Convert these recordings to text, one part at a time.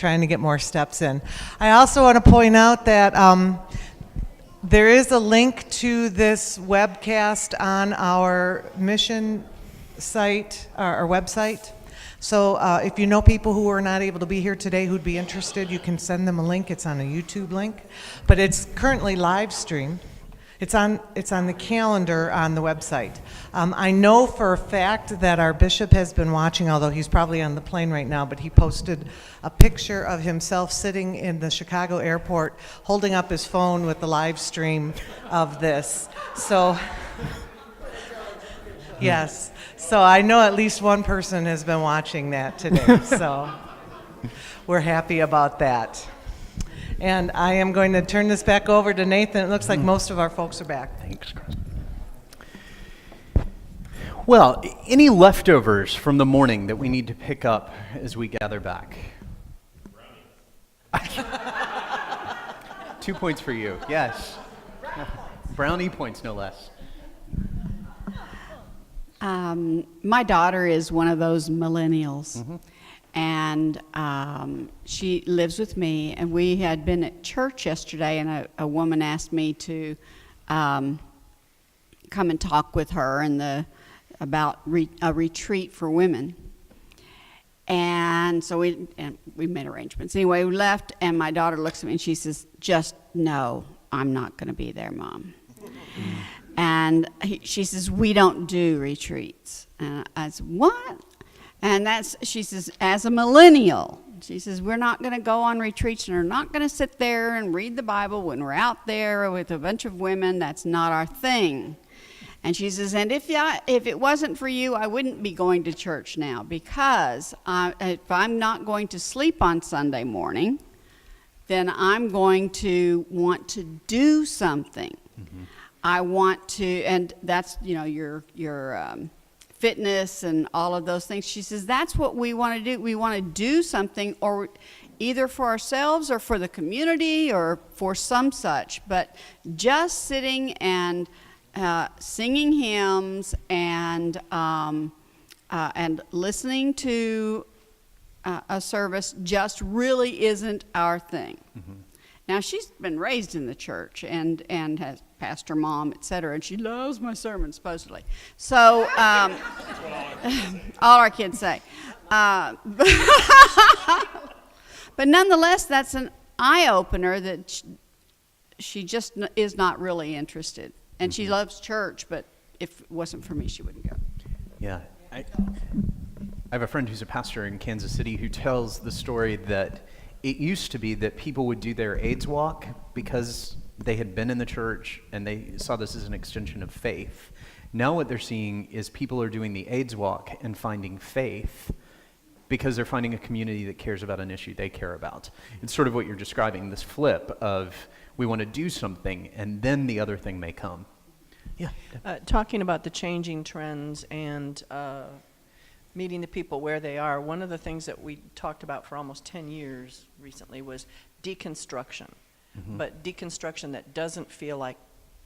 trying to get more steps in. I also want to point out that there is a link to this webcast on our mission site, our website. So if you know people who are not able to be here today who'd be interested, you can send them a link. It's on a YouTube link, but it's currently live streamed. It's on the calendar on the website. I know for a fact that our bishop has been watching, although he's probably on the plane right now, but he posted a picture of himself sitting in the Chicago airport holding up his phone with the live stream of this. So, yes. So I know at least one person has been watching that today, so we're happy about that. And I am going to turn this back over to Nathan. It looks like most of our folks are back. Thanks, Chris. Well, any leftovers from the morning that we need to pick up as we gather back? 2 points for you, yes. Brownie points, no less. My daughter is one of those millennials. Mm-hmm. And she lives with me, and we had been at church yesterday, and a woman asked me to come and talk with her about a retreat for women. And so we made arrangements. Anyway, we left, and my daughter looks at me, and she says, "Just no, I'm not going to be there, Mom." And she says, "We don't do retreats." And I said, "What?" And she says, as a millennial, she says, we're not going to go on retreats, and we're not going to sit there and read the Bible when we're out there with a bunch of women. That's not our thing. And she says, and if it wasn't for you, I wouldn't be going to church now, because if I'm not going to sleep on Sunday morning, then I'm going to want to do something. Mm-hmm. I want to, and that's, your fitness and all of those things. She says, that's what we want to do. We want to do something, or either for ourselves or for the community or for some such, but just sitting and singing hymns and listening to a service just really isn't our thing. Mm-hmm. Now, she's been raised in the church and has pastor mom, et cetera, and she loves my sermons, supposedly. So, all our kids say. But nonetheless, that's an eye-opener that she just is not really interested. And she loves church, but if it wasn't for me, she wouldn't go. Yeah. I have a friend who's a pastor in Kansas City who tells the story that it used to be that people would do their AIDS walk because they had been in the church and they saw this as an extension of faith. Now what they're seeing is people are doing the AIDS walk and finding faith because they're finding a community that cares about an issue they care about. It's sort of what you're describing, this flip of we want to do something and then the other thing may come. Yeah. Talking about the changing trends and meeting the people where they are, one of the things that we talked about for almost 10 years recently was deconstruction. Mm-hmm. But deconstruction that doesn't feel like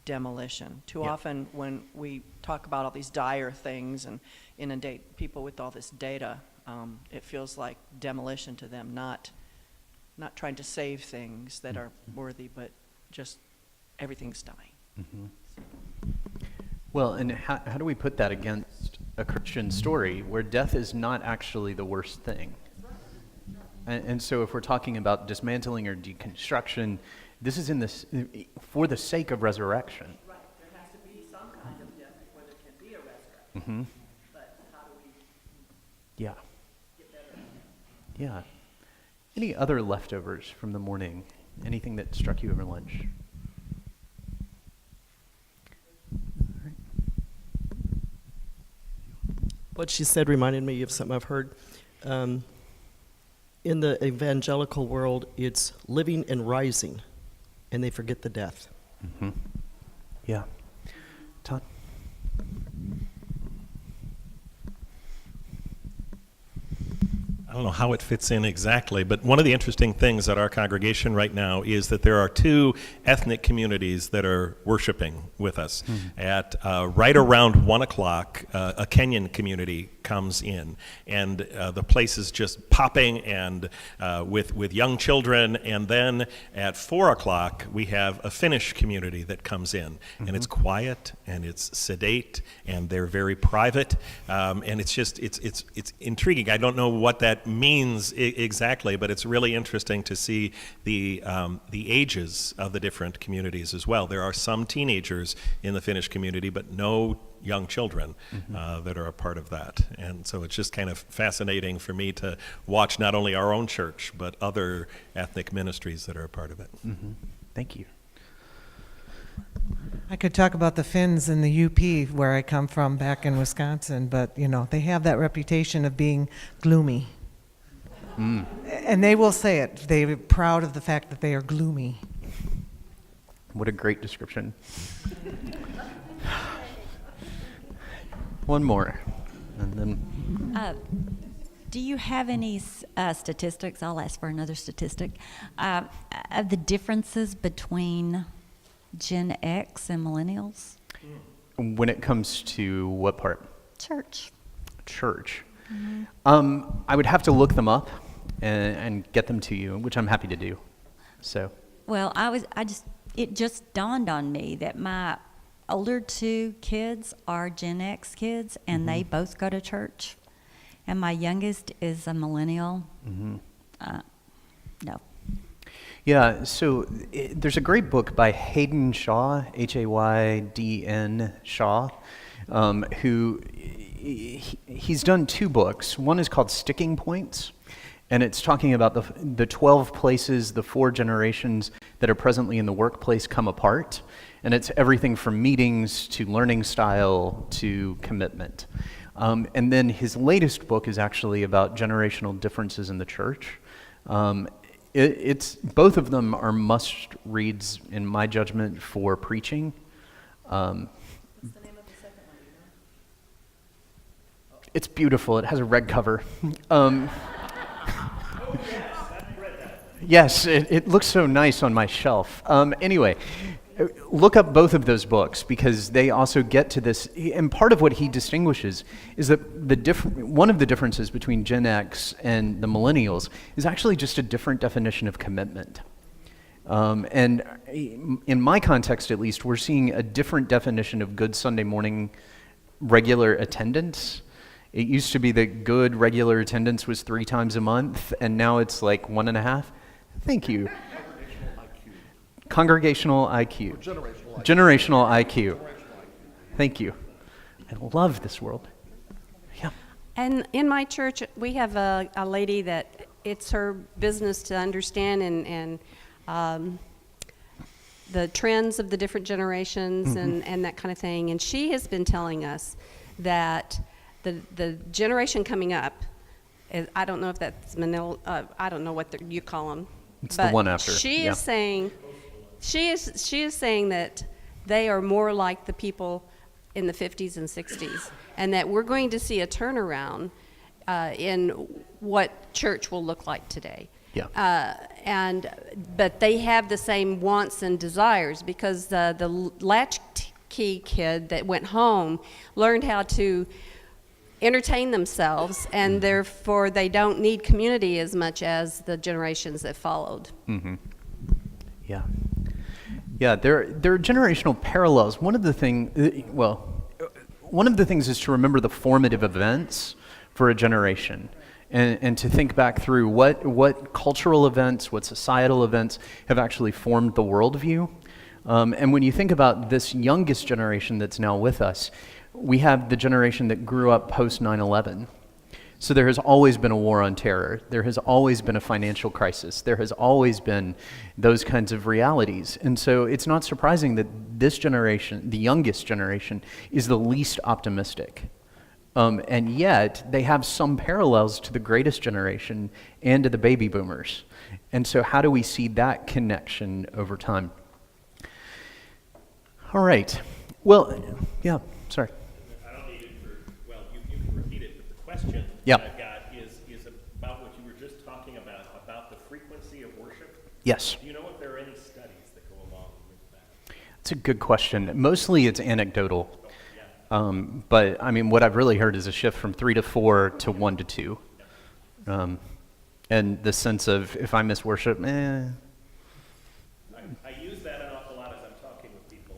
demolition. Too often when we talk about all these dire things and inundate people with all this data, it feels like demolition to them, not trying to save things that are worthy, but just everything's dying. Mm-hmm. Well, and how do we put that against a Christian story where death is not actually the worst thing? And so if we're talking about dismantling or deconstruction, this is for the sake of resurrection. Right. There has to be some kind of death before there can be a resurrection. Mm-hmm. But how do we get better at that? Yeah. Any other leftovers from the morning? Anything that struck you over lunch? What she said reminded me of something I've heard. In the evangelical world, it's living and rising, and they forget the death. Mm-hmm. Yeah. Todd? I don't know how it fits in exactly, but one of the interesting things at our congregation right now is that there are two ethnic communities that are worshiping with us. At right around 1 o'clock, a Kenyan community comes in, and the place is just popping and with young children. And then at 4 o'clock, we have a Finnish community that comes in, and it's quiet and it's sedate and they're very private, and it's just it's intriguing. I don't know what that means exactly, but it's really interesting to see the ages of the different communities as well. There are some teenagers in the Finnish community, but no young children that are a part of that. And so it's just kind of fascinating for me to watch not only our own church, but other ethnic ministries that are a part of it. Thank you. I could talk about the Finns in the UP where I come from back in Wisconsin, but they have that reputation of being gloomy. And they will say it. They're proud of the fact that they are gloomy. What a great description. One more, and then Do you have any statistics? I'll ask for another statistic of the differences between Gen X and millennials? when it comes to what part? Church. Church. I would have to look them up and get them to you, which I'm happy to do. So. Well, it just dawned on me that my older two kids are Gen X kids, and they both go to church. And my youngest is a millennial. No. Yeah, so there's a great book by Hayden Shaw, Haydn Shaw, who he's done two books. One is called Sticking Points, and it's talking about the 12 places, the 4 generations that are presently in the workplace come apart. And it's everything from meetings to learning style to commitment. And then his latest book is actually about generational differences in the church. It's both of them are must reads in my judgment for preaching. What's the name of the second one? It's beautiful. It has a red cover. Yes, it looks so nice on my shelf. Anyway, look up both of those books because they also get to this, and part of what he distinguishes is that one of the differences between Gen X and the millennials is actually just a different definition of commitment. And in my context, at least, we're seeing a different definition of good Sunday morning regular attendance. It used to be that good regular attendance was 3 times a month, and now it's like 1.5. Thank you. Congregational IQ. Generational IQ. Thank you. I love this world. Yeah. And in my church, we have a lady that it's her business to understand and the trends of the different generations and that kind of thing. And she has been telling us that the generation coming up, I don't know if that's I don't know what you call them. It's the one after. She is saying that they are more like the people in the 50s and 60s, and that we're going to see a turnaround in what church will look like today. Yeah. But they have the same wants and desires because the latchkey kid that went home learned how to entertain themselves, and therefore they don't need community as much as the generations that followed. Yeah. Yeah, there are generational parallels. One of the things is to remember the formative events for a generation, and to think back through what cultural events, what societal events have actually formed the worldview. And when you think about this youngest generation that's now with us, we have the generation that grew up post 9/11. So there has always been a war on terror. There has always been a financial crisis. There has always been those kinds of realities. And so it's not surprising that this generation, the youngest generation, is the least optimistic. And yet they have some parallels to the greatest generation and to the baby boomers. And so how do we see that connection over time? All right. Well, yeah, sorry. I don't need it you can repeat it, but the question Yeah. I've got is about what frequency of worship? Yes. Do you know if there are any studies that go along with that? It's a good question. Mostly it's anecdotal. But I mean, what I've really heard is a shift from 3 to 4 to 1 to 2. And the sense of, if I miss worship, I use that an awful lot as I'm talking with people,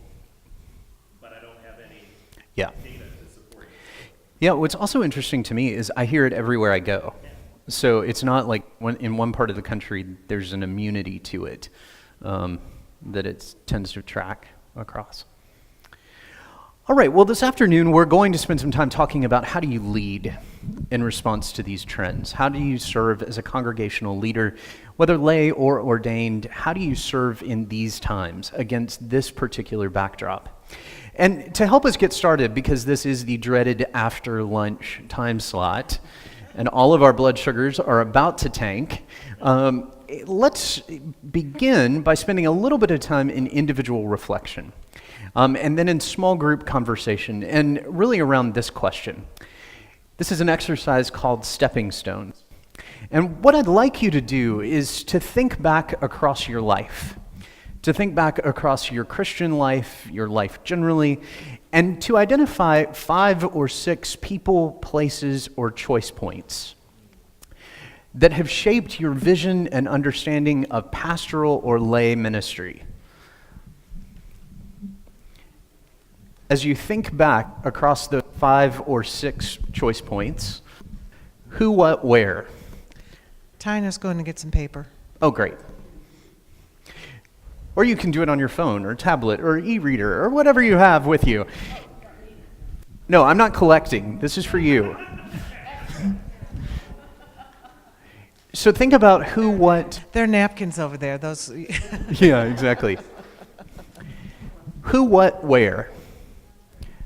but I don't have any yeah. data to support it. Yeah, what's also interesting to me is I hear it everywhere I go. So it's not like in one part of the country there's an immunity to it that it tends to track across. All right, well, this afternoon we're going to spend some time talking about how do you lead in response to these trends? How do you serve as a congregational leader, whether lay or ordained? How do you serve in these times against this particular backdrop? And to help us get started, because this is the dreaded after lunch time slot, and all of our blood sugars are about to tank, let's begin by spending a little bit of time in individual reflection. And then in small group conversation, and really around this question. This is an exercise called Stepping Stones. And what I'd like you to do is to think back across your life, to think back across your Christian life, your life generally, and to identify 5 or 6 people, places, or choice points that have shaped your vision and understanding of pastoral or lay ministry. As you think back across the 5 or 6 choice points, who, what, where? Tina's going to get some paper. Oh, great. Or you can do it on your phone or tablet or e-reader or whatever you have with you. No, I'm not collecting. This is for you. So think about who, what... There are napkins over there. Those. Yeah, exactly. Who, what, where?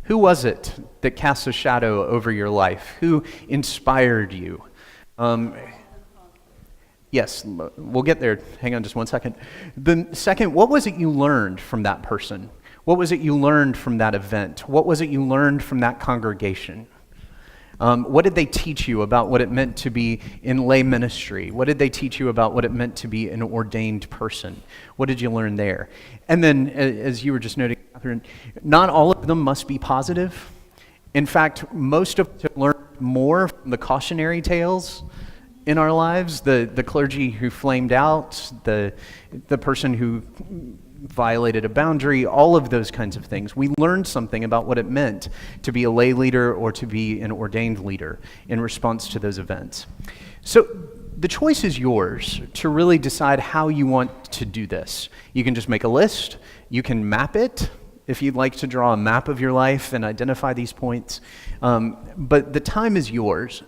Who was it that cast a shadow over your life? Who inspired you? Yes, we'll get there. Hang on just one second. The second, what was it you learned from that person? What was it you learned from that event? What was it you learned from that congregation? What did they teach you about what it meant to be in lay ministry? What did they teach you about what it meant to be an ordained person? What did you learn there? And then, as you were just noting, Catherine, not all of them must be positive. In fact, most of us have learned more from the cautionary tales in our lives, the clergy who flamed out, the person who violated a boundary, all of those kinds of things. We learned something about what it meant to be a lay leader or to be an ordained leader in response to those events. So the choice is yours to really decide how you want to do this. You can just make a list. You can map it if you'd like to draw a map of your life and identify these points. But the time is yours.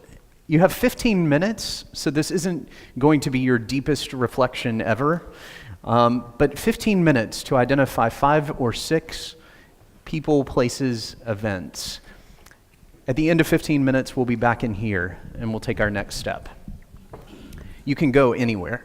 You have 15 minutes, so this isn't going to be your deepest reflection ever. But 15 minutes to identify 5 or 6 people, places, events. At the end of 15 minutes, we'll be back in here and we'll take our next step. You can go anywhere.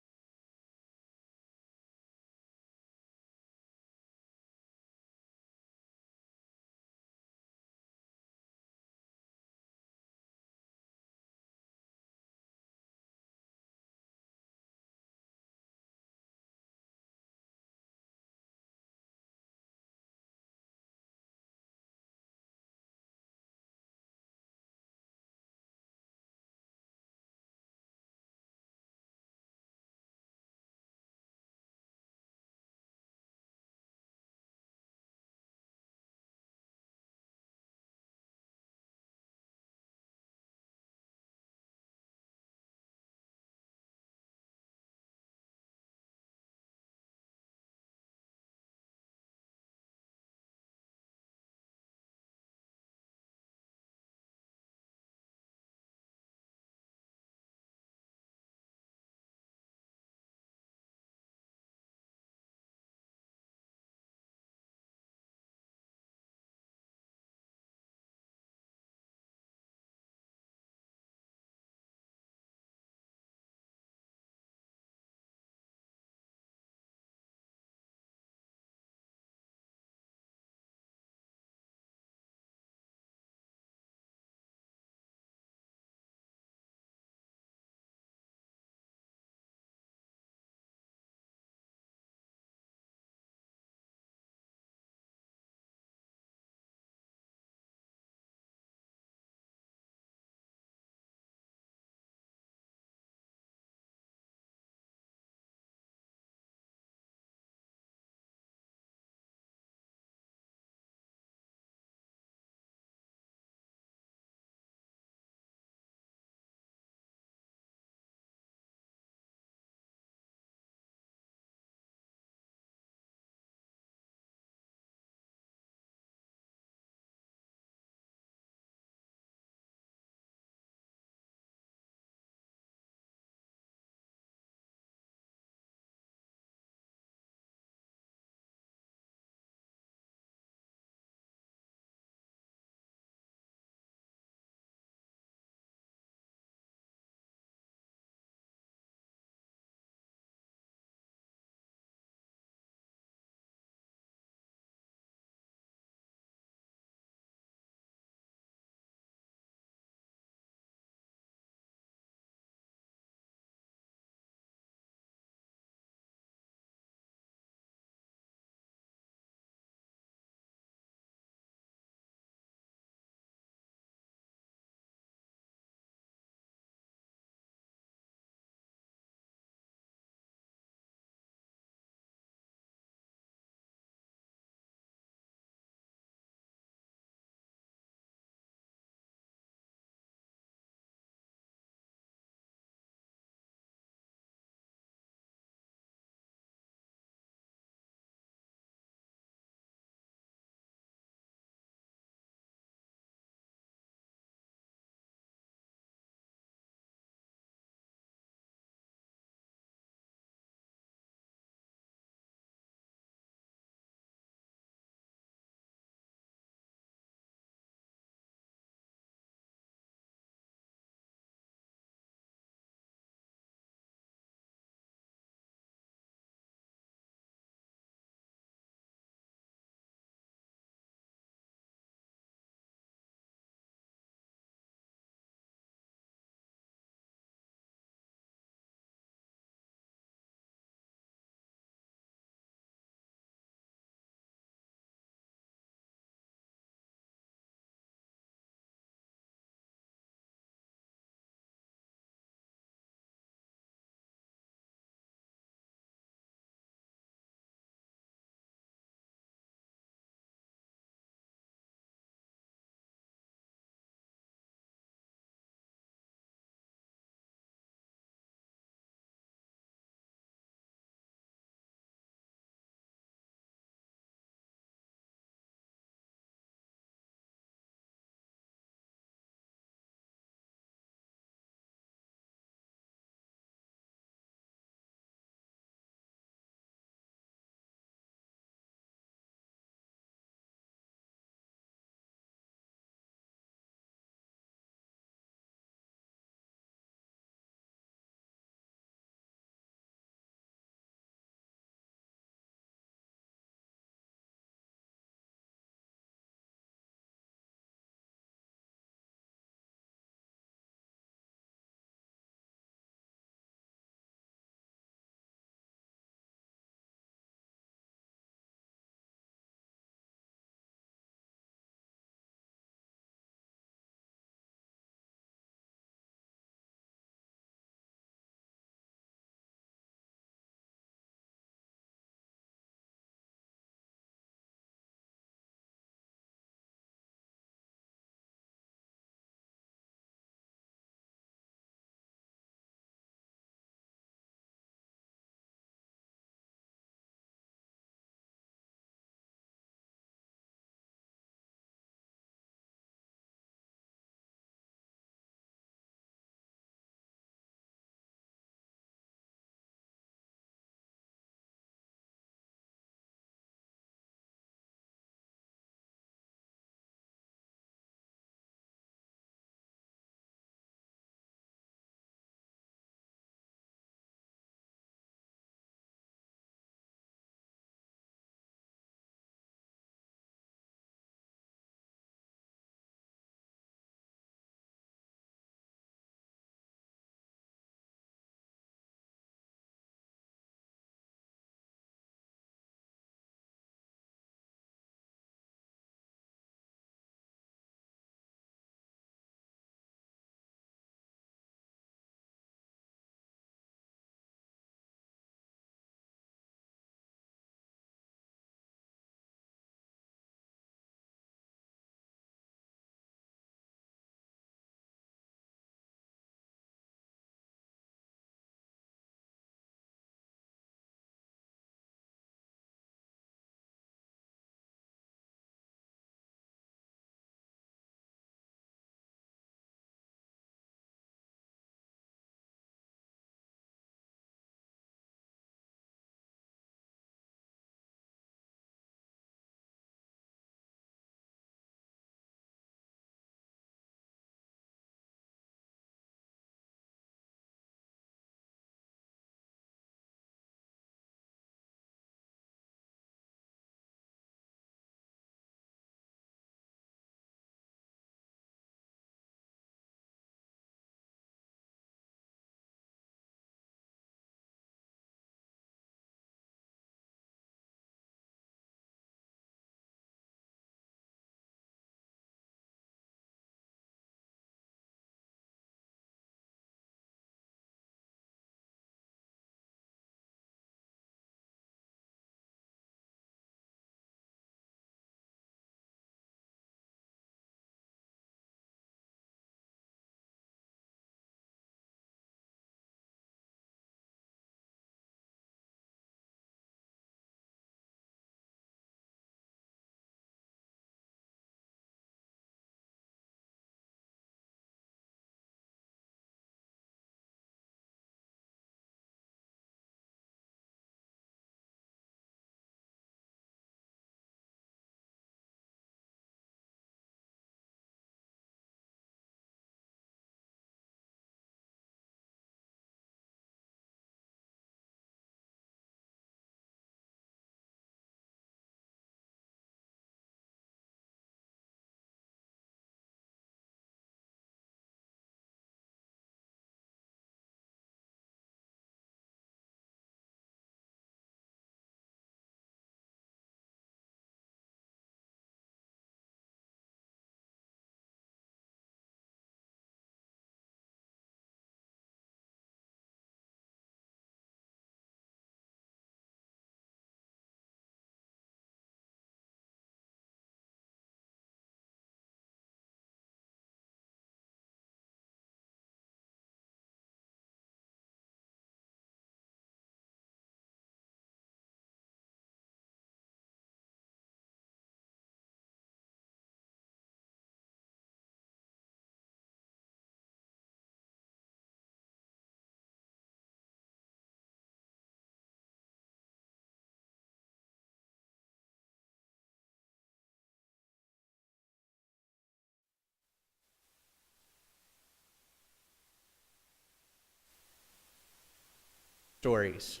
stories.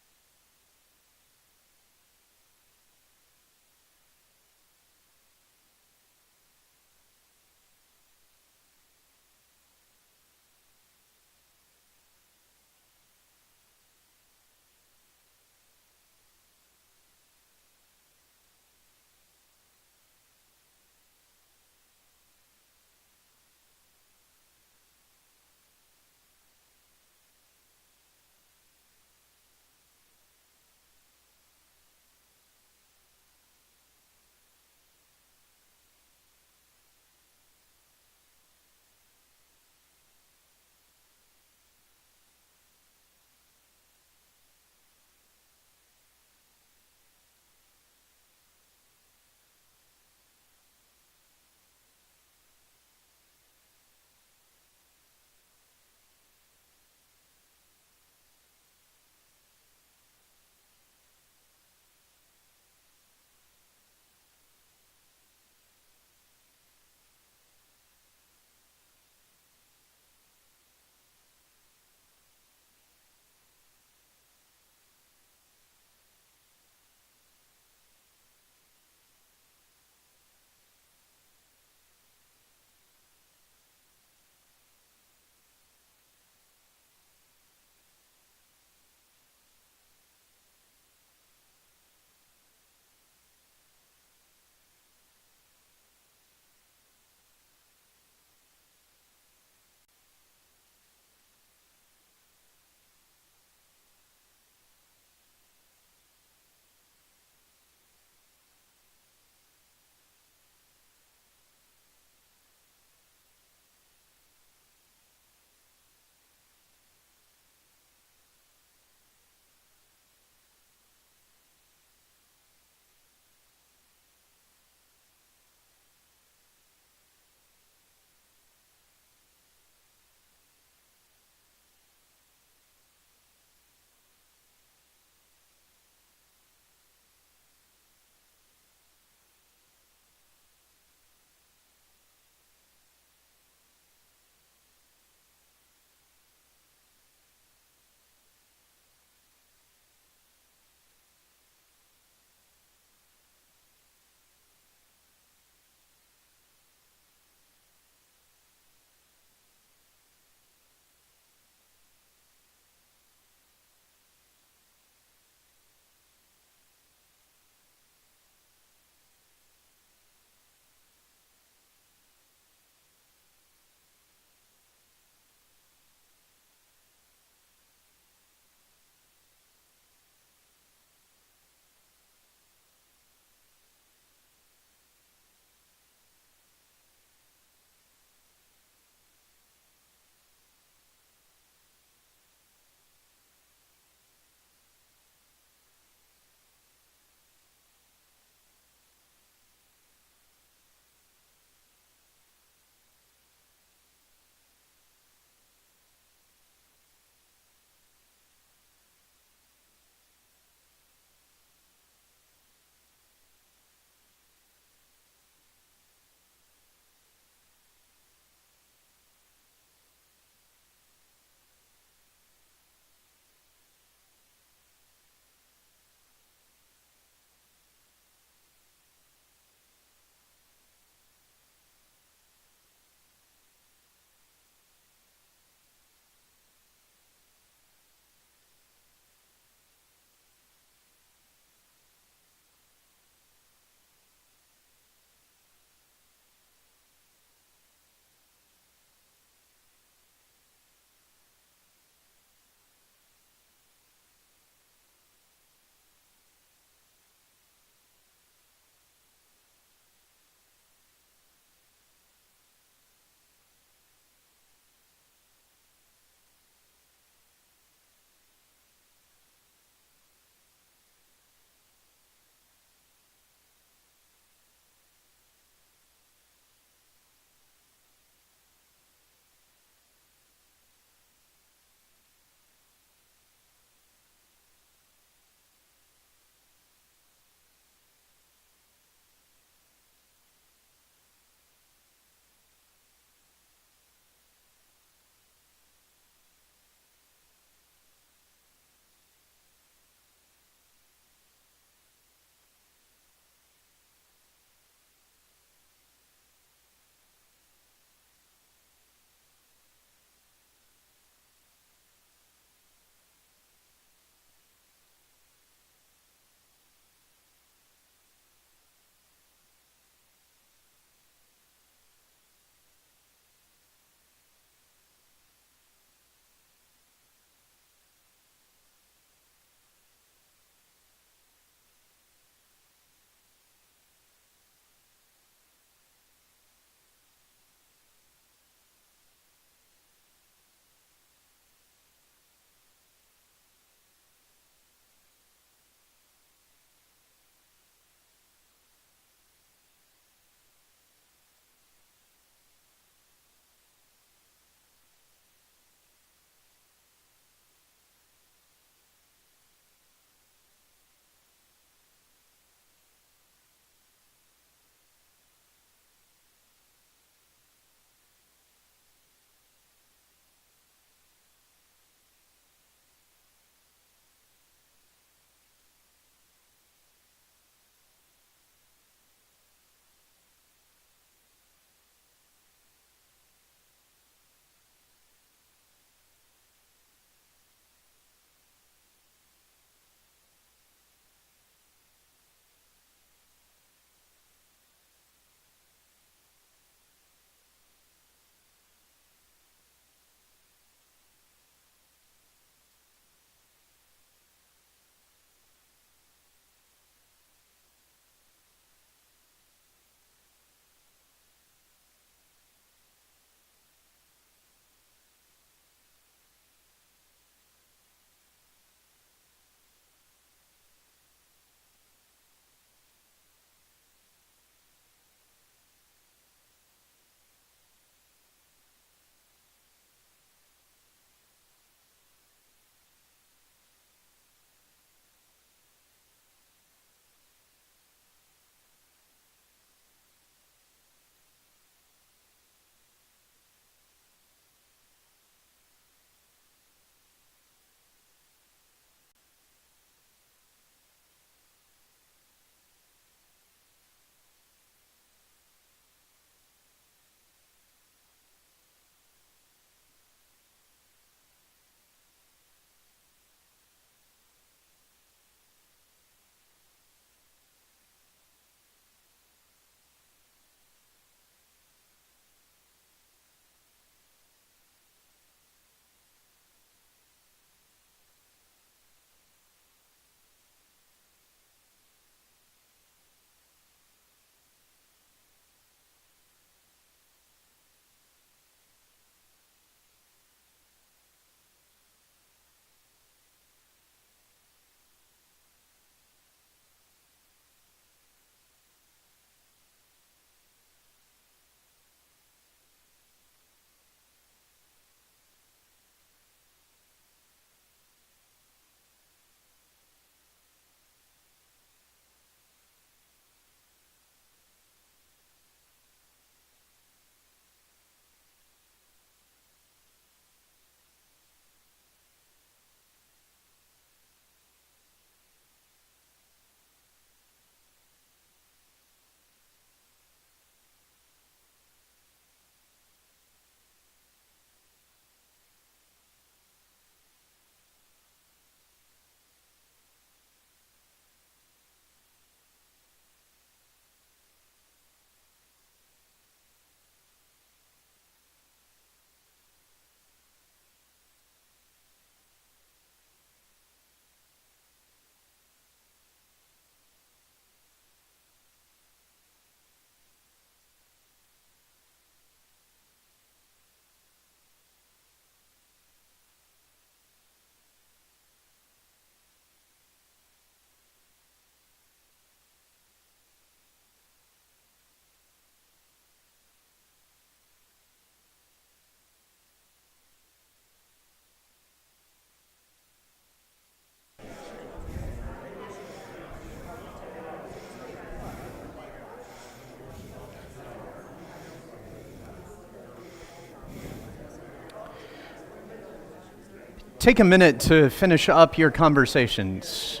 take a minute to finish up your conversations.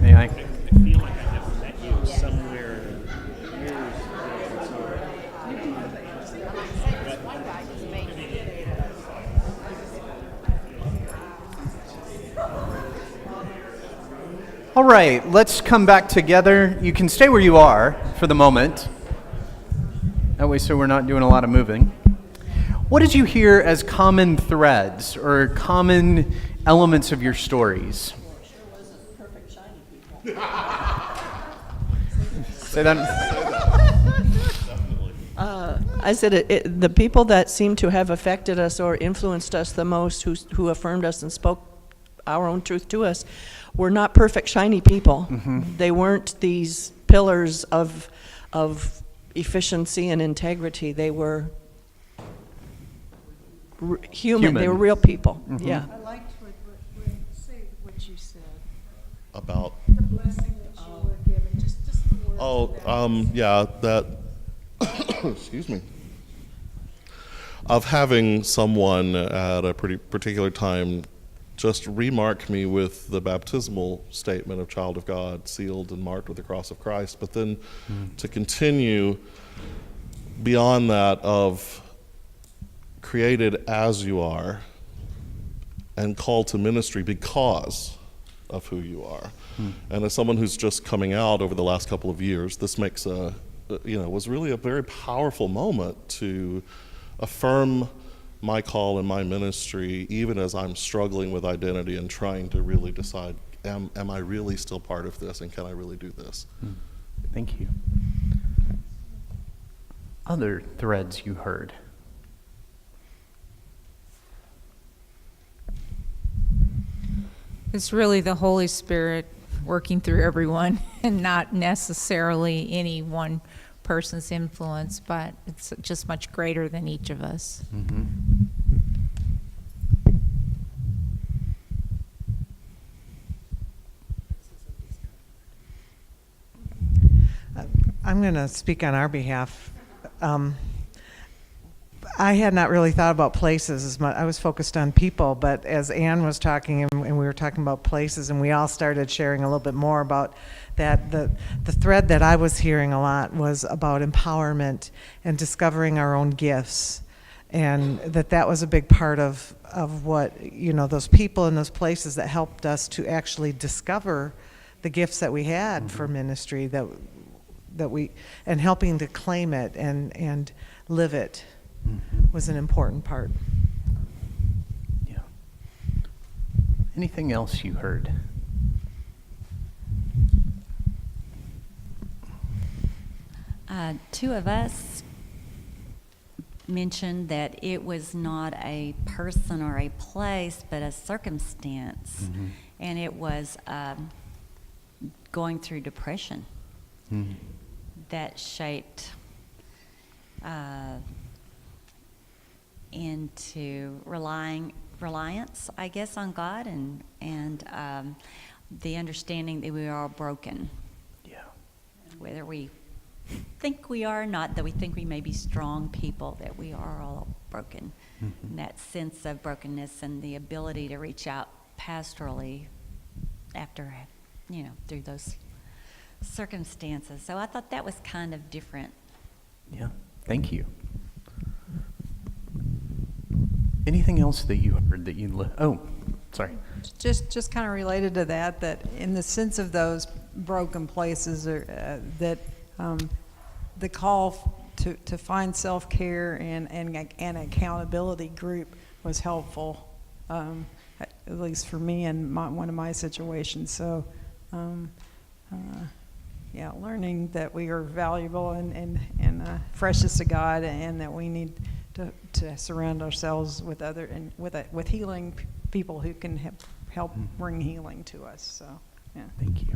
May I? I feel like I have met you somewhere years All right, let's come back together. You can stay where you are for the moment. That way, so we're not doing a lot of moving. What did you hear as common threads or common elements of your stories? Say that. I said the people that seem to have affected us or influenced us the most, who affirmed us and spoke our own truth to us, were not perfect, shiny people. They weren't these pillars of efficiency and integrity. They were human. They were real people. Yeah. I liked what you said. About The blessing that you were given. Just the word. yeah, that excuse me, of having someone at a pretty particular time just remark me with the baptismal statement of child of God, sealed and marked with the cross of Christ, but then to continue beyond that of created as you are and called to ministry because of who you are. And as someone who's just coming out over the last couple of years, this makes was really a very powerful moment to affirm my call and my ministry, even as I'm struggling with identity and trying to really decide, am I really still part of this, and can I really do this? Thank you. Other threads you heard? It's really the Holy Spirit working through everyone and not necessarily any one person's influence, but it's just much greater than each of us. I'm going to speak on our behalf. I had not really thought about places as much. I was focused on people, but as Ann was talking and we were talking about places, and we all started sharing a little bit more about that, the thread that I was hearing a lot was about empowerment and discovering our own gifts, and that was a big part of what, those people in those places that helped us to actually discover the gifts that we had for ministry, that we, and helping to claim it and live it was an important part. Yeah. Anything else you heard? Two of us mentioned that it was not a person or a place, but a circumstance, and it was going through depression that shaped into reliance, I guess, on God and the understanding that we are all broken. Yeah. Whether we think we are or not, that we think we may be strong people, that we are all broken. And that sense of brokenness and the ability to reach out pastorally after, through those circumstances. So I thought that was kind of different. Yeah. Thank you. Anything else that you heard that you sorry. Just kind of related to that in the sense of those broken places, or that the call to find self-care and an accountability group was helpful, at least for me in one of my situations. So, yeah, learning that we are valuable and precious to God, and that we need to surround ourselves with with healing people who can help bring healing to us. So, yeah. Thank you.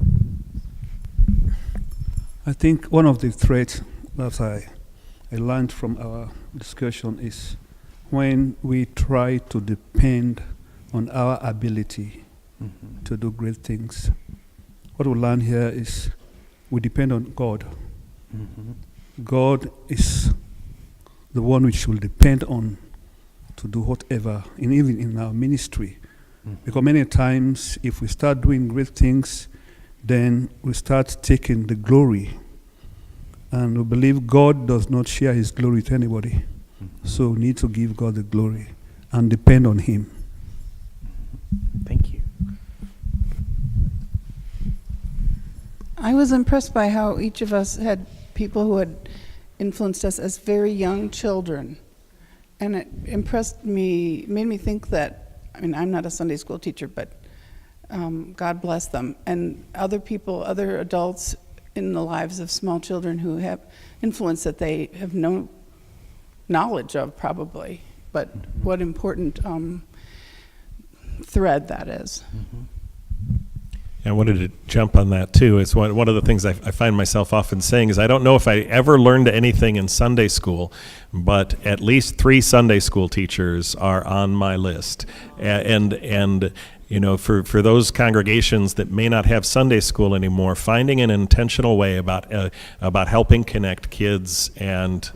I think one of the threats that I learned from our discussion is when we try to depend on our ability to do great things. What we learn here is we depend on God. God is the one we should depend on to do whatever, and even in our ministry. Because many times, if we start doing great things, then we start taking the glory. And we believe God does not share his glory to anybody. So we need to give God the glory and depend on him. Thank you. I was impressed by how each of us had people who had influenced us as very young children. And it impressed me, made me think that, I mean, I'm not a Sunday school teacher, but God bless them. And other people, other adults in the lives of small children who have influence that they have no knowledge of, probably. But what important thread that is. I wanted to jump on that too. It's one of the things I find myself often saying is I don't know if I ever learned anything in Sunday school, but at least 3 Sunday school teachers are on my list. And you know, for those congregations that may not have Sunday school anymore, finding an intentional way about helping connect kids and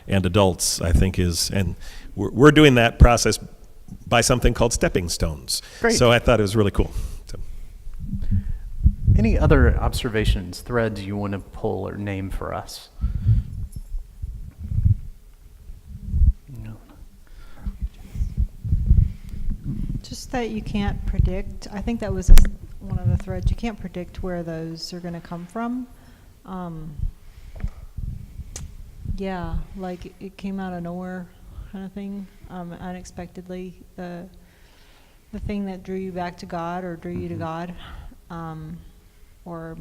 adults, I think is, and we're doing that process by something called Stepping Stones. Great. So I thought it was really cool. Any other observations, threads you want to pull or name for us? No. Just that you can't predict. I think that was one of the threads. You can't predict where those are going to come from. Yeah, like it came out of nowhere kind of thing, unexpectedly. The thing that drew you back to God or drew you to God, or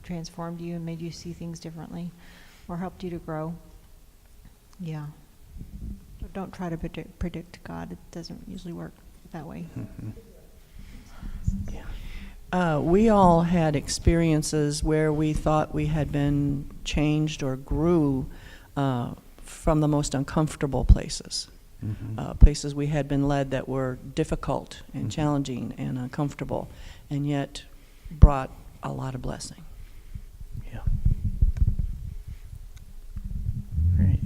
transformed you and made you see things differently, or helped you to grow. Yeah. Don't try to predict God. It doesn't usually work that way. Yeah. We all had experiences where we thought we had been changed or grew from the most uncomfortable places. Places we had been led that were difficult and challenging and uncomfortable, and yet brought a lot of blessing. Yeah. Great.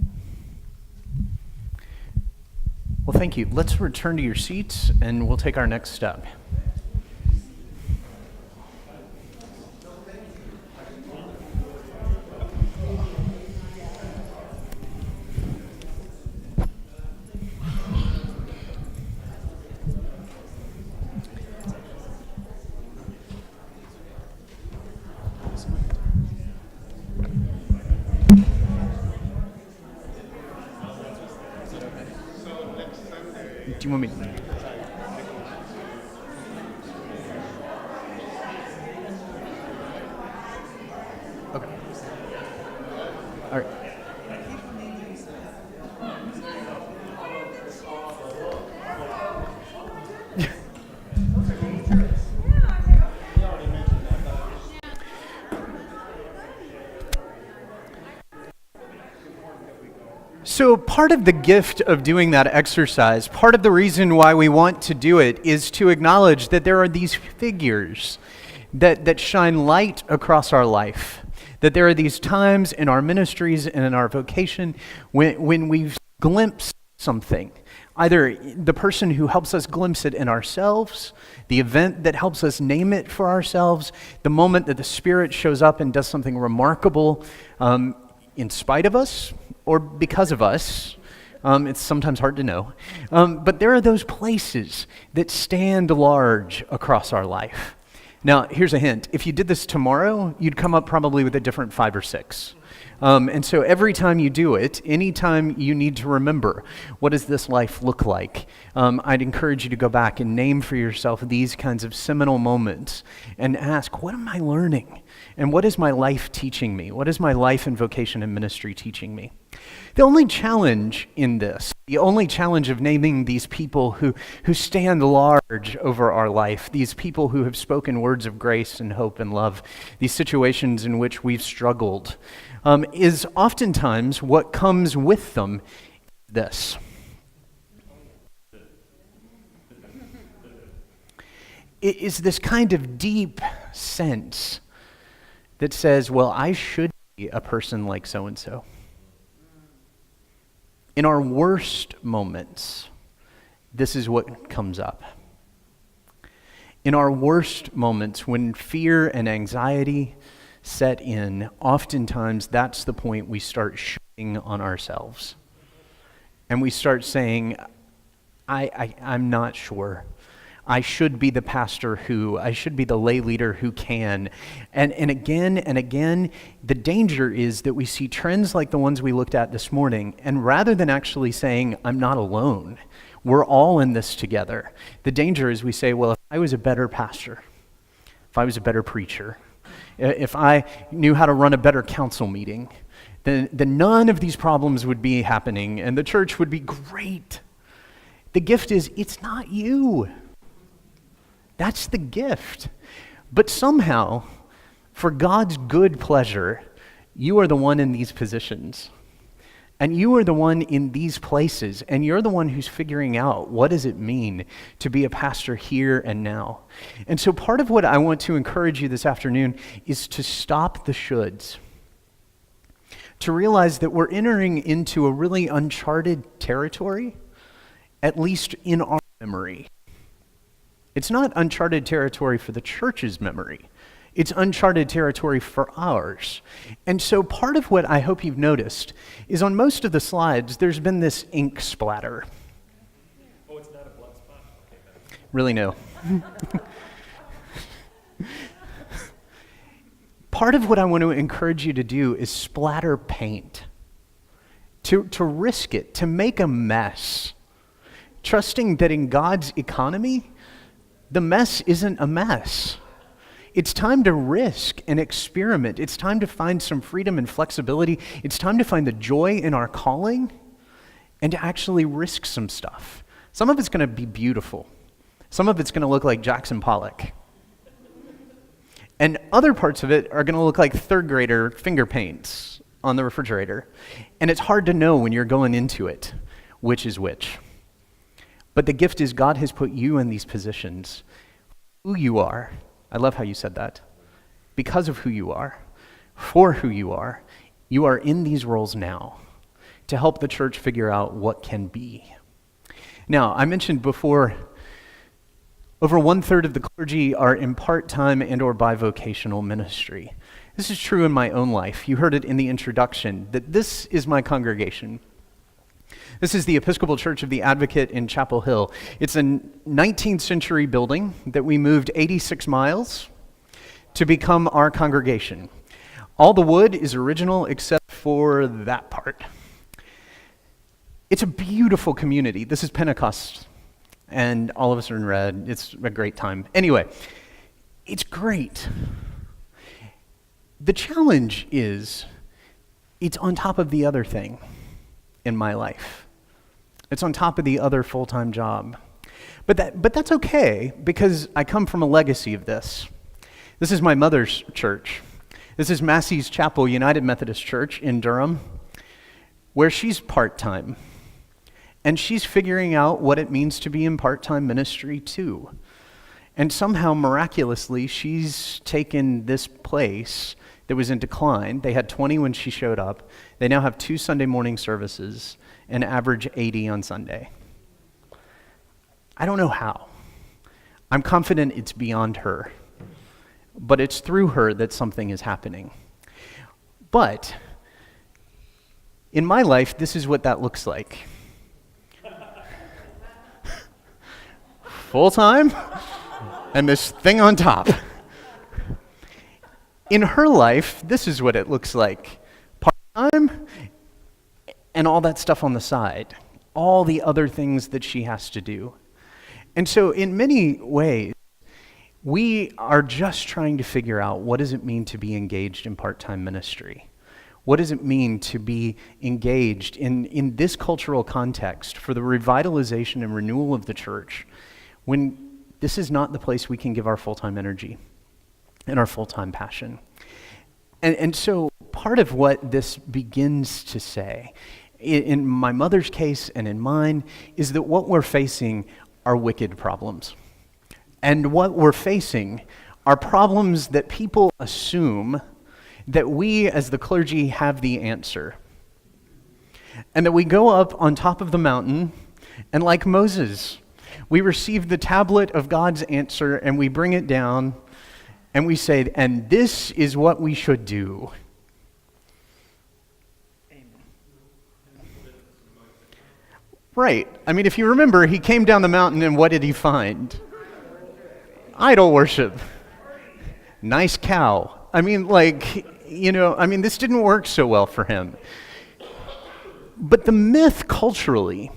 Well, thank you. Let's return to your seats, and we'll take our next step. Do you want me to? Okay. All right. So part of the gift of doing that exercise, part of the reason why we want to do it is to acknowledge that there are these figures that shine light across our life, that there are these times in our ministries and in our vocation when we've glimpsed something, either the person who helps us glimpse it in ourselves, the event that helps us name it for ourselves, the moment that the Spirit shows up and does something remarkable in spite of us, or because of us. It's sometimes hard to know. But there are those places that stand large across our life. Now, here's a hint. If you did this tomorrow, you'd come up probably with a different 5 or 6. And so every time you do it, anytime you need to remember, what does this life look like? I'd encourage you to go back and name for yourself these kinds of seminal moments and ask, what am I learning? And what is my life teaching me? What is my life and vocation and ministry teaching me? The only challenge in this, the only challenge of naming these people who stand large over our life, these people who have spoken words of grace and hope and love, these situations in which we've struggled, is oftentimes what comes with them this. It is this kind of deep sense that says, well, I should be a person like so-and-so. In our worst moments, this is what comes up. In our worst moments, when fear and anxiety set in, oftentimes that's the point we start shooting on ourselves. And we start saying, I'm not sure. I should be the pastor who, I should be the lay leader who can. And again, the danger is that we see trends like the ones we looked at this morning, and rather than actually saying, I'm not alone, we're all in this together. The danger is we say, well, if I was a better pastor, if I was a better preacher, if I knew how to run a better council meeting, then none of these problems would be happening, and the church would be great. The gift is, it's not you. That's the gift. But somehow, for God's good pleasure, you are the one in these positions. And you are the one in these places. And you're the one who's figuring out what does it mean to be a pastor here and now. And so part of what I want to encourage you this afternoon is to stop the shoulds. To realize that we're entering into a really uncharted territory, at least in our memory. It's not uncharted territory for the church's memory. It's uncharted territory for ours. And so part of what I hope you've noticed is on most of the slides, there's been this ink splatter. Oh, it's not a blood spot? Okay, really, no. Part of what I want to encourage you to do is splatter paint. To risk it, to make a mess. Trusting that in God's economy, the mess isn't a mess. It's time to risk and experiment. It's time to find some freedom and flexibility. It's time to find the joy in our calling and to actually risk some stuff. Some of it's going to be beautiful. Some of it's going to look like Jackson Pollock. And other parts of it are going to look like third grader finger paints on the refrigerator. And it's hard to know when you're going into it which is which. But the gift is God has put you in these positions. Who you are, I love how you said that. Because of who you are, for who you are in these roles now to help the church figure out what can be. Now, I mentioned before, over 1/3 of the clergy are in part-time and or bivocational ministry. This is true in my own life. You heard it in the introduction, that this is my congregation. This is the Episcopal Church of the Advocate in Chapel Hill. It's a 19th century building that we moved 86 miles to become our congregation. All the wood is original except for that part. It's a beautiful community. This is Pentecost, and all of us are in red. It's a great time. Anyway, it's great. The challenge is it's on top of the other thing in my life. It's on top of the other full-time job. But that's okay, because I come from a legacy of this. This is my mother's church. This is Massey's Chapel United Methodist Church in Durham, where she's part-time. And she's figuring out what it means to be in part-time ministry too. And somehow, miraculously, she's taken this place that was in decline. They had 20 when she showed up. They now have 2 Sunday morning services and average 80 on Sunday. I don't know how. I'm confident it's beyond her. But it's through her that something is happening. But in my life, this is what that looks like. Full-time, and this thing on top. In her life, this is what it looks like. time and all that stuff on the side, all the other things that she has to do. And so in many ways, we are just trying to figure out, what does it mean to be engaged in part-time ministry? What does it mean to be engaged in this cultural context for the revitalization and renewal of the church, when this is not the place we can give our full-time energy and our full-time passion? And so part of what this begins to say, in my mother's case and in mine, is that what we're facing are wicked problems. And what we're facing are problems that people assume that we as the clergy have the answer. And that we go up on top of the mountain, and like Moses, we receive the tablet of God's answer and we bring it down and we say, and this is what we should do. Right. I mean, if you remember, he came down the mountain and what did he find? Idol worship. Nice cow. I mean, this didn't work so well for him. But the myth culturally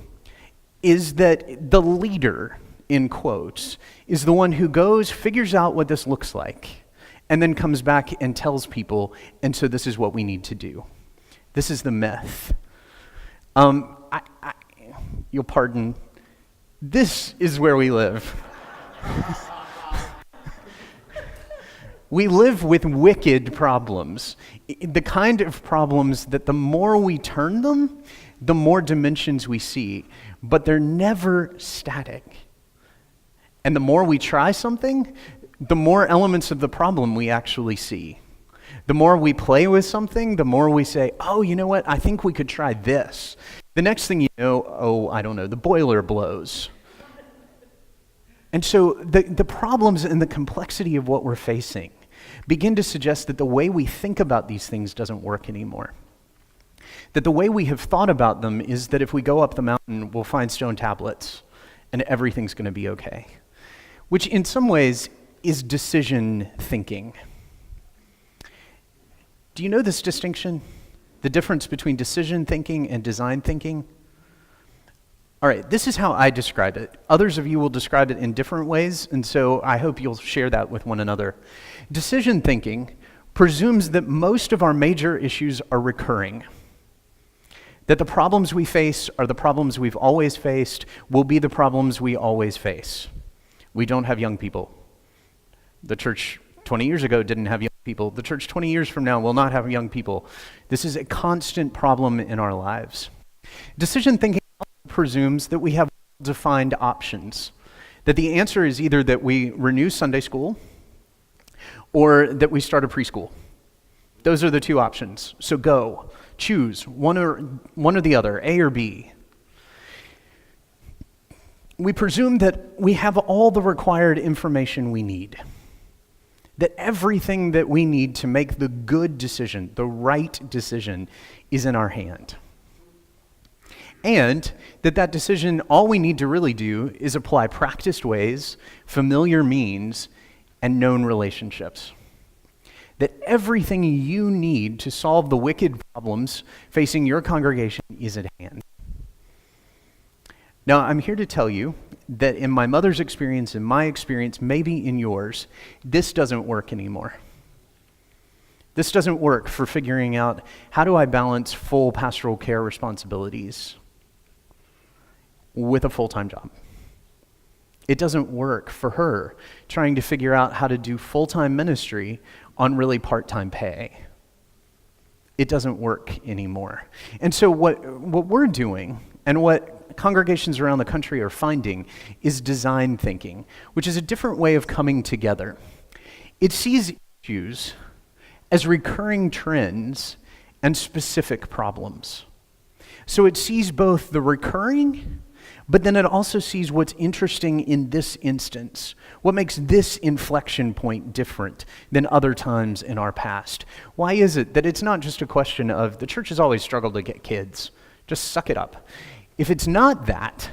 is that the leader, in quotes, is the one who goes, figures out what this looks like, and then comes back and tells people, and so this is what we need to do. This is the myth. You'll pardon, this is where we live. We live with wicked problems, the kind of problems that the more we turn them, the more dimensions we see, but they're never static. And the more we try something, the more elements of the problem we actually see. The more we play with something, the more we say, oh, you know what, I think we could try this. The next thing you know, the boiler blows. And so the problems and the complexity of what we're facing begin to suggest that the way we think about these things doesn't work anymore. That the way we have thought about them is that if we go up the mountain, we'll find stone tablets and everything's going to be okay. Which in some ways is decision thinking. Do you know this distinction? The difference between decision thinking and design thinking? All right, this is how I describe it. Others of you will describe it in different ways, and so I hope you'll share that with one another. Decision thinking presumes that most of our major issues are recurring. That the problems we face are the problems we've always faced, will be the problems we always face. We don't have young people. The church 20 years ago didn't have young people. The church 20 years from now will not have young people. This is a constant problem in our lives. Decision thinking presumes that we have defined options. That the answer is either that we renew Sunday school or that we start a preschool. Those are the two options. So go, choose one or the other, A or B. We presume that we have all the required information we need. That everything that we need to make the good decision, the right decision, is in our hand. And that decision, all we need to really do is apply practiced ways, familiar means, and known relationships. That everything you need to solve the wicked problems facing your congregation is at hand. Now, I'm here to tell you that in my mother's experience, in my experience, maybe in yours, this doesn't work anymore. This doesn't work for figuring out, how do I balance full pastoral care responsibilities with a full-time job? It doesn't work for her trying to figure out how to do full-time ministry on really part-time pay. It doesn't work anymore. And so what we're doing, and what congregations around the country are finding, is design thinking, which is a different way of coming together. It sees issues as recurring trends and specific problems. So it sees both the recurring, but then it also sees what's interesting in this instance. What makes this inflection point different than other times in our past? Why is it that it's not just a question of the church has always struggled to get kids? Just suck it up. If it's not that,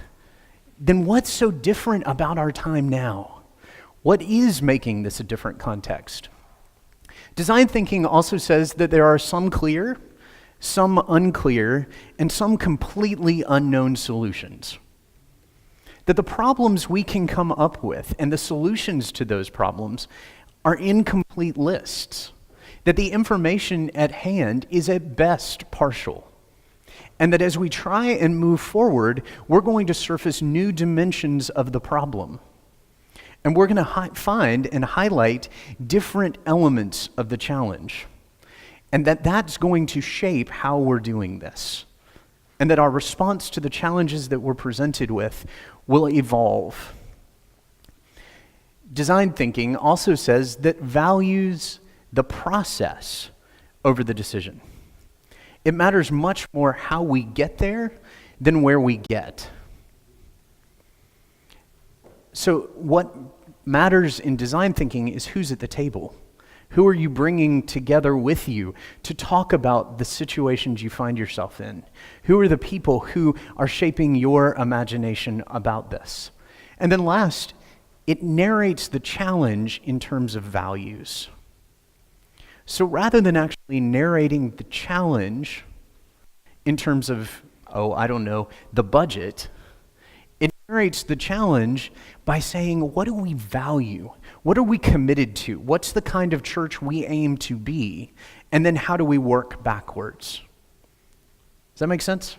then what's so different about our time now? What is making this a different context? Design thinking also says that there are some clear, some unclear, and some completely unknown solutions. That the problems we can come up with and the solutions to those problems are incomplete lists. That the information at hand is at best partial. And that as we try and move forward, we're going to surface new dimensions of the problem. And we're going to find and highlight different elements of the challenge. And that that's going to shape how we're doing this. And that our response to the challenges that we're presented with will evolve. Design thinking also says that values the process over the decision. It matters much more how we get there than where we get. So what matters in design thinking is who's at the table. Who are you bringing together with you to talk about the situations you find yourself in? Who are the people who are shaping your imagination about this? And then last, it narrates the challenge in terms of values. So rather than actually narrating the challenge in terms of, the budget, it narrates the challenge by saying, what do we value? What are we committed to? What's the kind of church we aim to be? And then how do we work backwards? Does that make sense?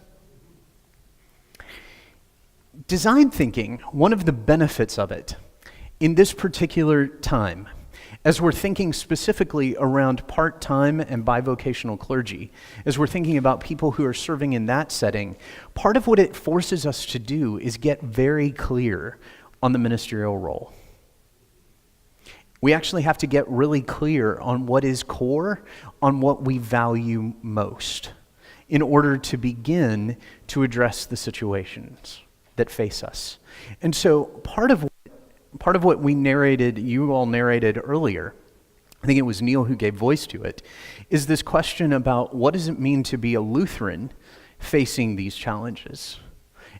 Design thinking, one of the benefits of it in this particular time, as we're thinking specifically around part-time and bivocational clergy, as we're thinking about people who are serving in that setting, part of what it forces us to do is get very clear on the ministerial role. We actually have to get really clear on what is core, on what we value most, in order to begin to address the situations that face us. And so part of what we narrated, you all narrated earlier, I think it was Neil who gave voice to it, is this question about what does it mean to be a Lutheran facing these challenges,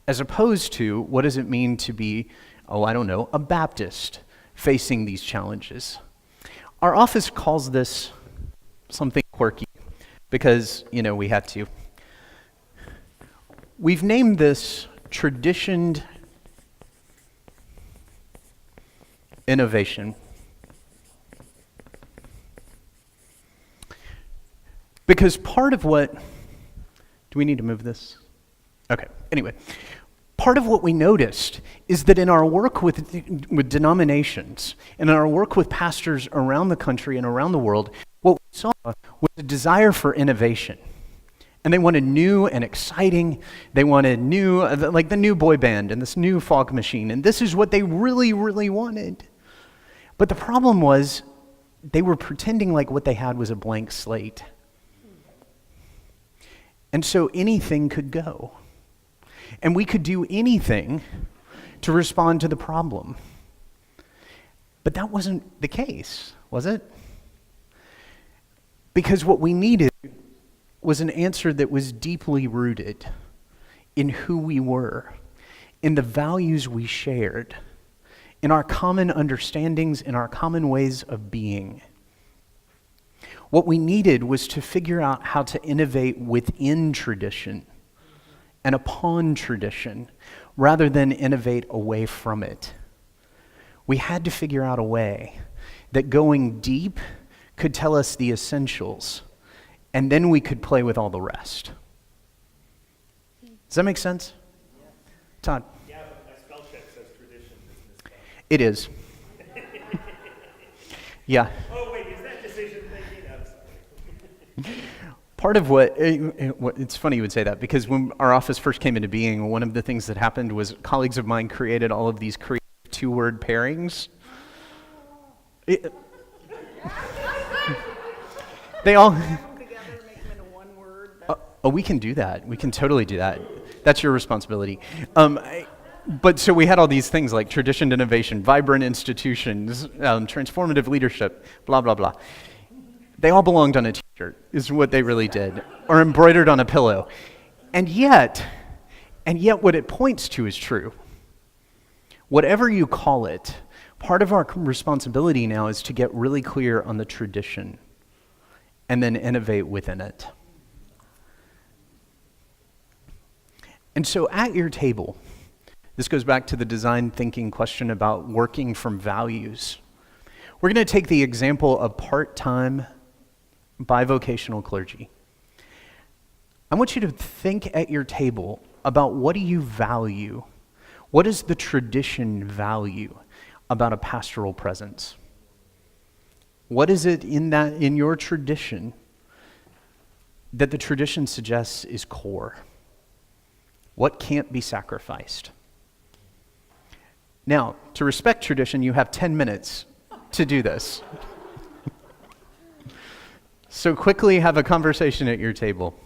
as opposed to what does it mean to be, a Baptist facing these challenges. Our office calls this something quirky because, we had to. We've named this traditioned innovation. Because part of what, do we need to move this? Okay, anyway. Part of what we noticed is that in our work with denominations and in our work with pastors around the country and around the world, what we saw was a desire for innovation. And they wanted new and exciting. They wanted new, like the new boy band and this new fog machine. And this is what they really, really wanted. But the problem was they were pretending like what they had was a blank slate. And so anything could go. And we could do anything to respond to the problem. But that wasn't the case, was it? Because what we needed was an answer that was deeply rooted in who we were, in the values we shared, in our common understandings, in our common ways of being. What we needed was to figure out how to innovate within tradition and upon tradition, rather than innovate away from it. We had to figure out a way that going deep could tell us the essentials, and then we could play with all the rest. Does that make sense? Yeah. Todd? Yeah, but my spell check says tradition is misspelled. It is. Yeah. Oh, wait, is that decision thinking? I'm sorry. Part of what, it's funny you would say that, because when our office first came into being, one of the things that happened was colleagues of mine created all of these creative two-word pairings. They all... Oh, we can do that. We can totally do that. That's your responsibility. But so we had all these things like tradition, innovation, vibrant institutions, transformative leadership, blah, blah, blah. They all belonged on a t-shirt, is what they really did, or embroidered on a pillow. And yet what it points to is true. Whatever you call it, part of our responsibility now is to get really clear on the tradition and then innovate within it. And so at your table, this goes back to the design thinking question about working from values. We're going to take the example of part-time bivocational clergy. I want you to think at your table about what do you value? What does the tradition value about a pastoral presence? What is it in your tradition that the tradition suggests is core? What can't be sacrificed? Now, to respect tradition, you have 10 minutes to do this. So quickly have a conversation at your table.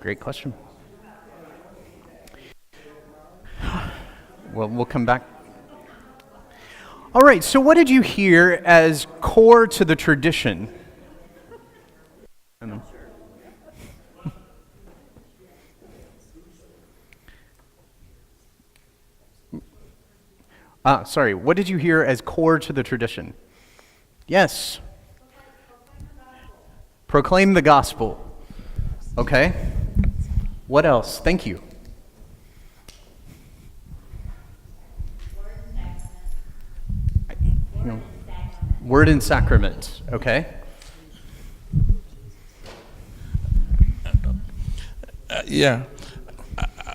Great question. Well, we'll come back. All right, so what did you hear as core to the tradition? Sorry, what did you hear as core to the tradition? Yes. Proclaim the gospel. Okay. What else? Thank you. Word and sacrament. Okay. Yeah.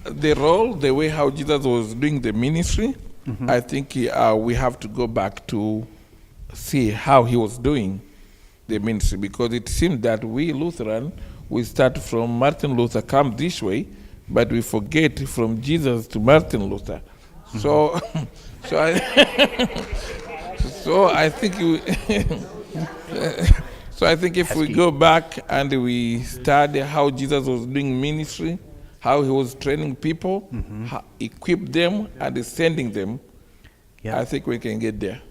The role, the way how Jesus was doing the ministry, I think we have to go back to see how he was doing the ministry, because it seems that we Lutheran, we start from Martin Luther, come this way, but we forget from Jesus to Martin Luther. So, so I think so I think if we go back and we study how Jesus was doing ministry, how he was training people, equip them and sending them, I think we can get there.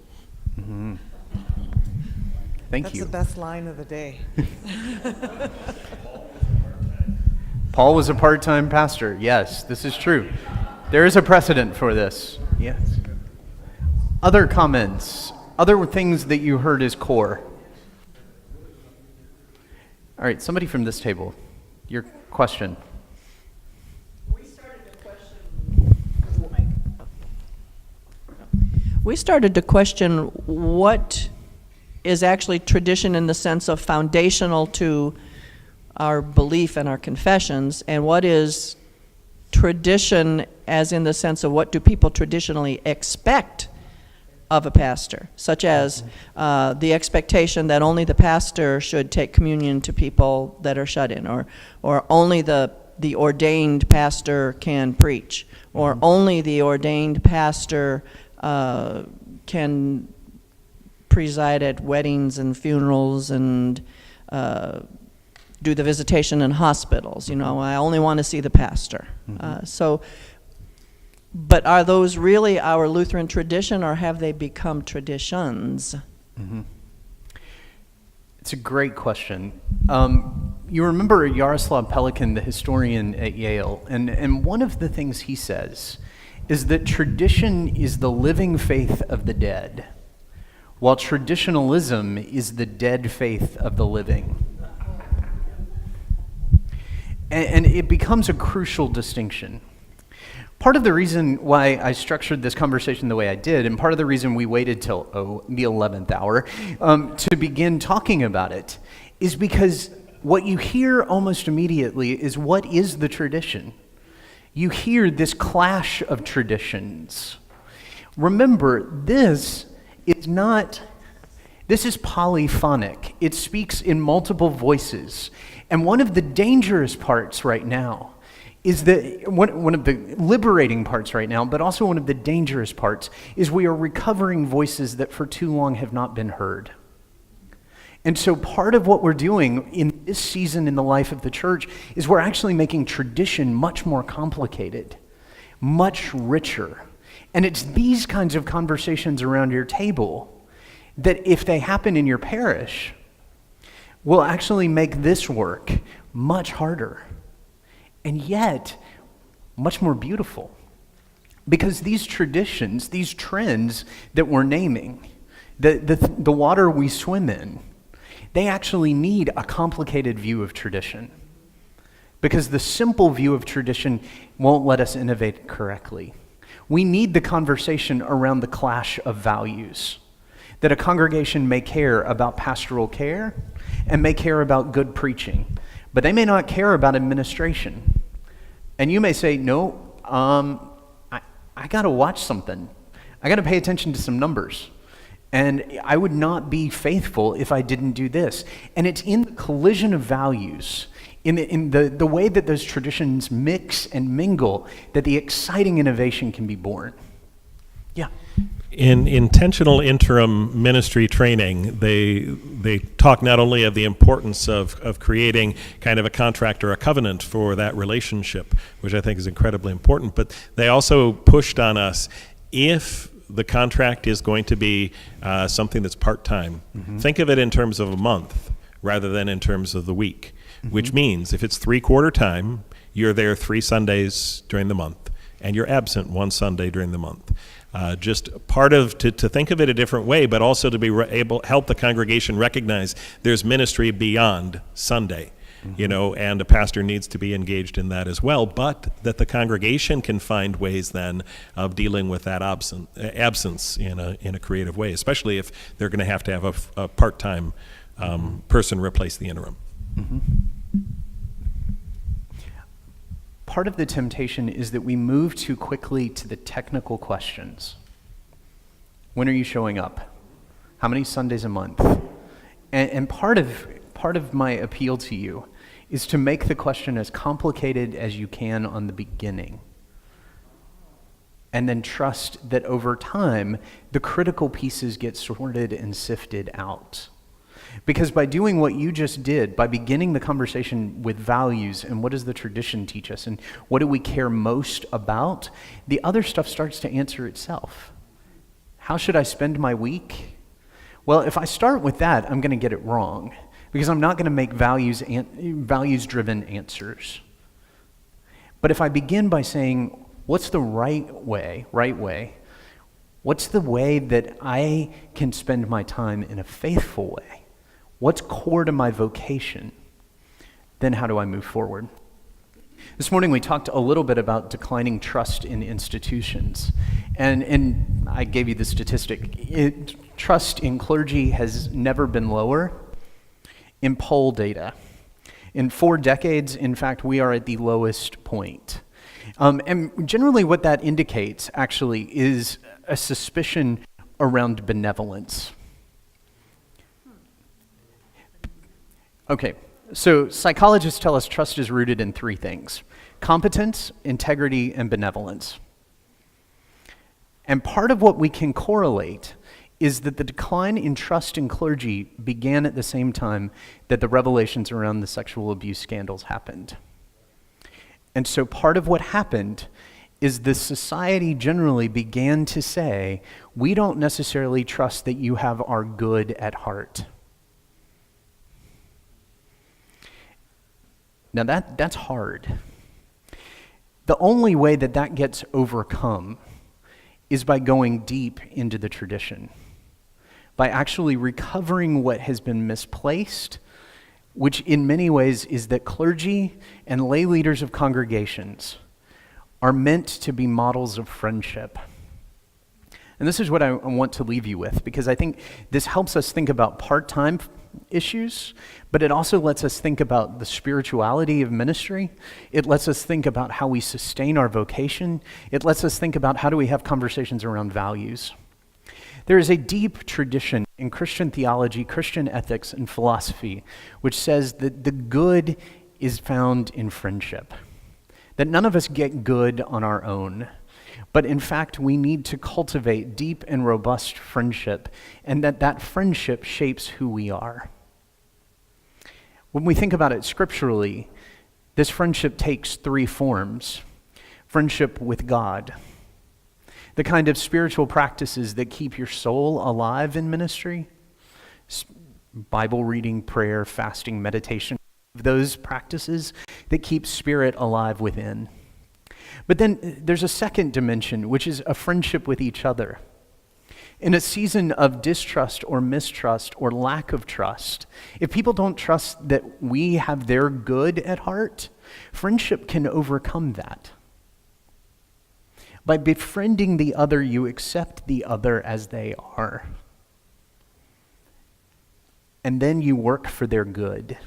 Thank you. That's the best line of the day. Paul was a part-time pastor. Yes, this is true. There is a precedent for this. Yes. Other comments? Other things that you heard as core? All right, somebody from this table. Your question. We started to question what is actually tradition in the sense of foundational to our belief and our confessions, and what is tradition as in the sense of what do people traditionally expect of a pastor, such as the expectation that only the pastor should take communion to people that are shut in, or only the ordained pastor can preach, or only the ordained pastor can preside at weddings and funerals and do the visitation in hospitals. You know, I only want to see the pastor. But are those really our Lutheran tradition, or have they become traditions? It's a great question. You remember Yaroslav Pelikan, the historian at Yale, and one of the things he says is that tradition is the living faith of the dead, while traditionalism is the dead faith of the living. And it becomes a crucial distinction. Part of the reason why I structured this conversation the way I did, and part of the reason we waited till the 11th hour to begin talking about it, is because what you hear almost immediately is, what is the tradition? You hear this clash of traditions. Remember, this is polyphonic. It speaks in multiple voices. And one of the dangerous parts right now is that one of the liberating parts right now, but also one of the dangerous parts, is we are recovering voices that for too long have not been heard. And so part of what we're doing in this season in the life of the church is we're actually making tradition much more complicated, much richer. And it's these kinds of conversations around your table that, if they happen in your parish, will actually make this work much harder, and yet much more beautiful. Because these traditions, these trends that we're naming, the water we swim in, they actually need a complicated view of tradition. Because the simple view of tradition won't let us innovate correctly. We need the conversation around the clash of values. That a congregation may care about pastoral care and may care about good preaching, but they may not care about administration. And you may say, no, I got to watch something. I got to pay attention to some numbers. And I would not be faithful if I didn't do this. And it's in the collision of values, in the way that those traditions mix and mingle, that the exciting innovation can be born. Yeah. In intentional interim ministry training, they talk not only of the importance of creating kind of a contract or a covenant for that relationship, which I think is incredibly important, but they also pushed on us, if the contract is going to be something that's part-time, think of it in terms of a month rather than in terms of the week, which means if it's 3/4 time, you're there 3 Sundays during the month, and you're absent 1 Sunday during the month. Just part of, to think of it a different way, but also to be help the congregation recognize there's ministry beyond Sunday, you know, and a pastor needs to be engaged in that as well, but that the congregation can find ways then of dealing with that absence in a creative way, especially if they're going to have a part-time person replace the interim. Part of the temptation is that we move too quickly to the technical questions. When are you showing up? How many Sundays a month? And part of my appeal to you is to make the question as complicated as you can on the beginning. And then trust that over time, the critical pieces get sorted and sifted out. Because by doing what you just did, by beginning the conversation with values and what does the tradition teach us and what do we care most about, the other stuff starts to answer itself. How should I spend my week? Well, if I start with that, I'm going to get it wrong because I'm not going to make values-driven answers. But if I begin by saying, what's the right way? What's the way that I can spend my time in a faithful way? What's core to my vocation? Then how do I move forward? This morning we talked a little bit about declining trust in institutions. And I gave you the statistic. Trust in clergy has never been lower in poll data. In 4 decades, in fact, we are at the lowest point. And generally what that indicates, actually, is a suspicion around benevolence. Okay, so psychologists tell us trust is rooted in 3 things: competence, integrity, and benevolence. And part of what we can correlate is that the decline in trust in clergy began at the same time that the revelations around the sexual abuse scandals happened. And so part of what happened is the society generally began to say, we don't necessarily trust that you have our good at heart. Now that's hard. The only way that that gets overcome is by going deep into the tradition, by actually recovering what has been misplaced, which in many ways is that clergy and lay leaders of congregations are meant to be models of friendship. And this is what I want to leave you with, because I think this helps us think about part-time issues, but it also lets us think about the spirituality of ministry. It lets us think about how we sustain our vocation. It lets us think about how do we have conversations around values. There is a deep tradition in Christian theology, Christian ethics, and philosophy which says that the good is found in friendship, that none of us get good on our own. But in fact, we need to cultivate deep and robust friendship, and that friendship shapes who we are. When we think about it scripturally, this friendship takes 3 forms. Friendship with God, the kind of spiritual practices that keep your soul alive in ministry, Bible reading, prayer, fasting, meditation, those practices that keep spirit alive within. But then there's a second dimension, which is a friendship with each other. In a season of distrust or mistrust or lack of trust, if people don't trust that we have their good at heart, friendship can overcome that. By befriending the other, you accept the other as they are. And then you work for their good.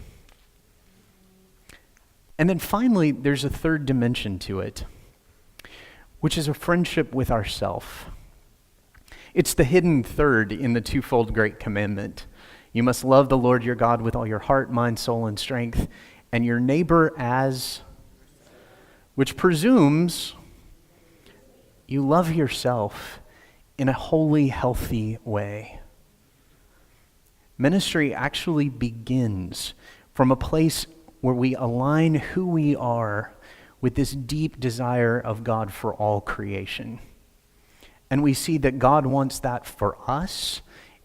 And then finally, there's a third dimension to it, which is a friendship with ourself. It's the hidden third in the twofold great commandment. You must love the Lord your God with all your heart, mind, soul, and strength, and your neighbor as, which presumes you love yourself in a wholly healthy way. Ministry actually begins from a place where we align who we are with this deep desire of God for all creation. And we see that God wants that for us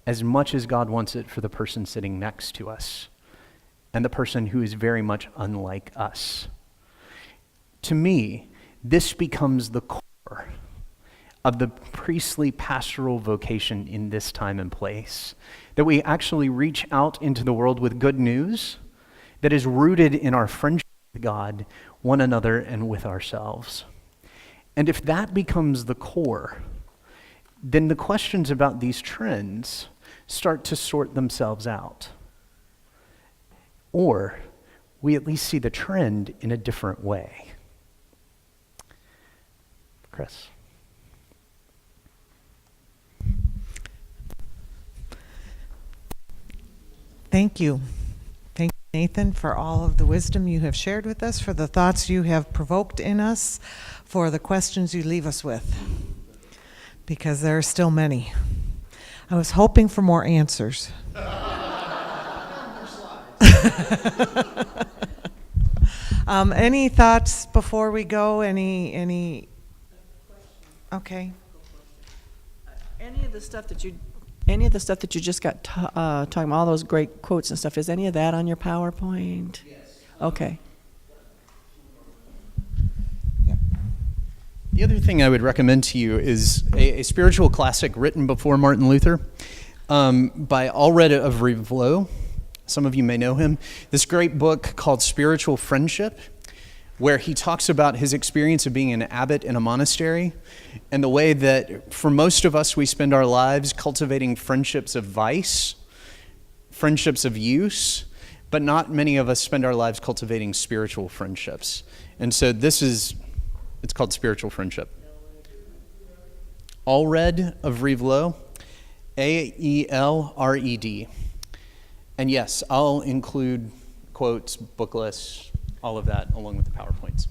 as much as God wants it for the person sitting next to us and the person who is very much unlike us. To me, this becomes the core of the priestly pastoral vocation in this time and place, that we actually reach out into the world with good news that is rooted in our friendship with God, one another, and with ourselves. And if that becomes the core, then the questions about these trends start to sort themselves out. Or we at least see the trend in a different way. Chris. Thank you. Thank you, Nathan, for all of the wisdom you have shared with us, for the thoughts you have provoked in us, for the questions you leave us with, because there are still many. I was hoping for more answers. Any thoughts before we go? Any? Okay. Any of the stuff that you just got talking about, all those great quotes and stuff, is any of that on your PowerPoint? Yes. Okay. The other thing I would recommend to you is a spiritual classic written before Martin Luther by Alred of Rivlow. Some of you may know him. This great book called Spiritual Friendship, where he talks about his experience of being an abbot in a monastery and the way that for most of us we spend our lives cultivating friendships of vice, friendships of use, but not many of us spend our lives cultivating spiritual friendships. And so it's called Spiritual Friendship. Alred of Rivlow, Aelred. And yes, I'll include quotes, book lists, all of that, along with the PowerPoints.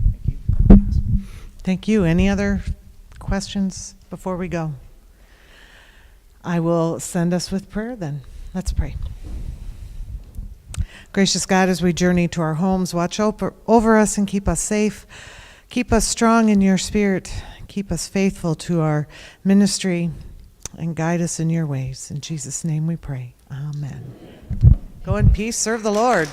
Thank you. Thank you. Any other questions before we go? I will send us with prayer then. Let's pray. Gracious God, as we journey to our homes, watch over us and keep us safe. Keep us strong in your spirit. Keep us faithful to our ministry and guide us in your ways. In Jesus' name we pray. Amen. Go in peace. Serve the Lord.